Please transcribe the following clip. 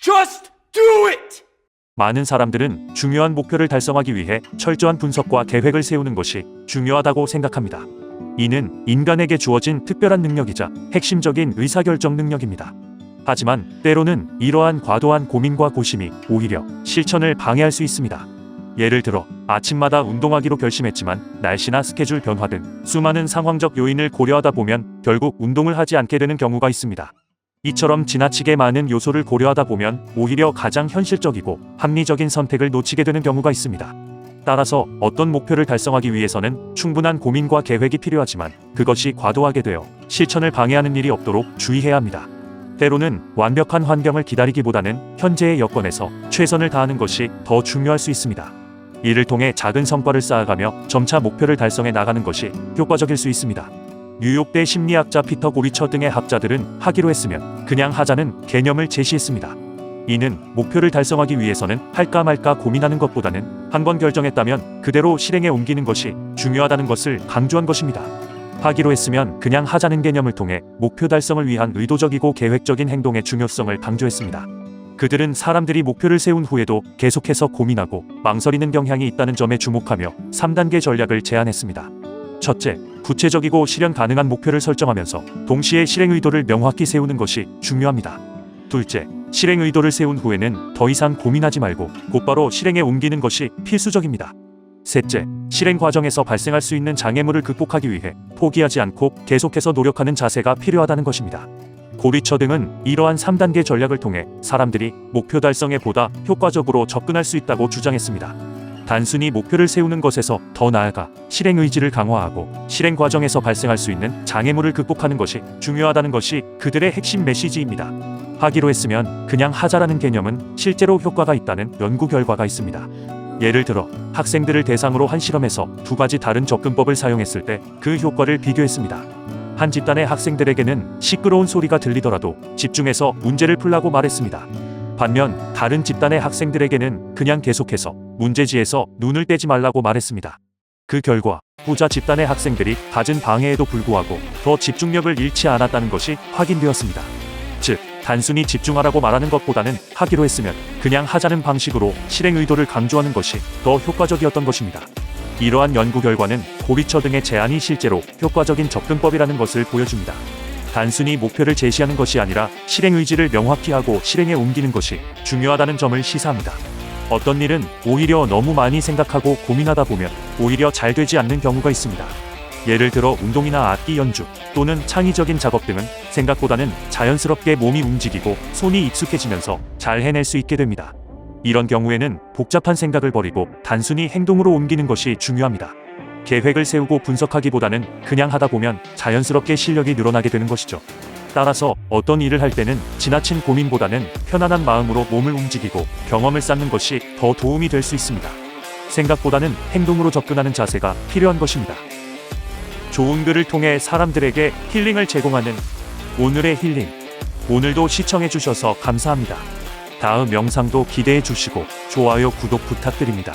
Just do it! 많은 사람들은 중요한 목표를 달성하기 위해 철저한 분석과 계획을 세우는 것이 중요하다고 생각합니다. 이는 인간에게 주어진 특별한 능력이자 핵심적인 의사결정 능력입니다. 하지만 때로는 이러한 과도한 고민과 고심이 오히려 실천을 방해할 수 있습니다. 예를 들어 아침마다 운동하기로 결심했지만 날씨나 스케줄 변화 등 수많은 상황적 요인을 고려하다 보면 결국 운동을 하지 않게 되는 경우가 있습니다. 이처럼 지나치게 많은 요소를 고려하다 보면 오히려 가장 현실적이고 합리적인 선택을 놓치게 되는 경우가 있습니다. 따라서 어떤 목표를 달성하기 위해서는 충분한 고민과 계획이 필요하지만 그것이 과도하게 되어 실천을 방해하는 일이 없도록 주의해야 합니다. 때로는 완벽한 환경을 기다리기보다는 현재의 여건에서 최선을 다하는 것이 더 중요할 수 있습니다. 이를 통해 작은 성과를 쌓아가며 점차 목표를 달성해 나가는 것이 효과적일 수 있습니다. 뉴욕대 심리학자 피터 고리처 등의 학자들은 하기로 했으면 그냥 하자는 개념을 제시했습니다. 이는 목표를 달성하기 위해서는 할까 말까 고민하는 것보다는 한번 결정했다면 그대로 실행에 옮기는 것이 중요하다는 것을 강조한 것입니다. 하기로 했으면 그냥 하자는 개념을 통해 목표 달성을 위한 의도적이고 계획적인 행동의 중요성을 강조했습니다. 그들은 사람들이 목표를 세운 후에도 계속해서 고민하고 망설이는 경향이 있다는 점에 주목하며 3단계 전략을 제안했습니다. 첫째, 구체적이고 실현 가능한 목표를 설정하면서 동시에 실행 의도를 명확히 세우는 것이 중요합니다. 둘째, 실행 의도를 세운 후에는 더 이상 고민하지 말고 곧바로 실행에 옮기는 것이 필수적입니다. 셋째, 실행 과정에서 발생할 수 있는 장애물을 극복하기 위해 포기하지 않고 계속해서 노력하는 자세가 필요하다는 것입니다. 고리처 등은 이러한 3단계 전략을 통해 사람들이 목표 달성에 보다 효과적으로 접근할 수 있다고 주장했습니다. 단순히 목표를 세우는 것에서 더 나아가 실행 의지를 강화하고 실행 과정에서 발생할 수 있는 장애물을 극복하는 것이 중요하다는 것이 그들의 핵심 메시지입니다. 하기로 했으면 그냥 하자라는 개념은 실제로 효과가 있다는 연구 결과가 있습니다. 예를 들어 학생들을 대상으로 한 실험에서 두 가지 다른 접근법을 사용했을 때 그 효과를 비교했습니다. 한 집단의 학생들에게는 시끄러운 소리가 들리더라도 집중해서 문제를 풀라고 말했습니다. 반면 다른 집단의 학생들에게는 그냥 계속해서 문제지에서 눈을 떼지 말라고 말했습니다. 그 결과 후자 집단의 학생들이 갖은 방해에도 불구하고 더 집중력을 잃지 않았다는 것이 확인되었습니다. 즉, 단순히 집중하라고 말하는 것보다는 하기로 했으면 그냥 하자는 방식으로 실행 의도를 강조하는 것이 더 효과적이었던 것입니다. 이러한 연구 결과는 고리처 등의 제안이 실제로 효과적인 접근법이라는 것을 보여줍니다. 단순히 목표를 제시하는 것이 아니라 실행 의지를 명확히 하고 실행에 옮기는 것이 중요하다는 점을 시사합니다. 어떤 일은 오히려 너무 많이 생각하고 고민하다 보면 오히려 잘 되지 않는 경우가 있습니다. 예를 들어 운동이나 악기 연주 또는 창의적인 작업 등은 생각보다는 자연스럽게 몸이 움직이고 손이 익숙해지면서 잘 해낼 수 있게 됩니다. 이런 경우에는 복잡한 생각을 버리고 단순히 행동으로 옮기는 것이 중요합니다. 계획을 세우고 분석하기보다는 그냥 하다 보면 자연스럽게 실력이 늘어나게 되는 것이죠. 따라서 어떤 일을 할 때는 지나친 고민보다는 편안한 마음으로 몸을 움직이고 경험을 쌓는 것이 더 도움이 될 수 있습니다. 생각보다는 행동으로 접근하는 자세가 필요한 것입니다. 좋은 글을 통해 사람들에게 힐링을 제공하는 오늘의 힐링. 오늘도 시청해 주셔서 감사합니다. 다음 영상도 기대해 주시고 좋아요, 구독 부탁드립니다.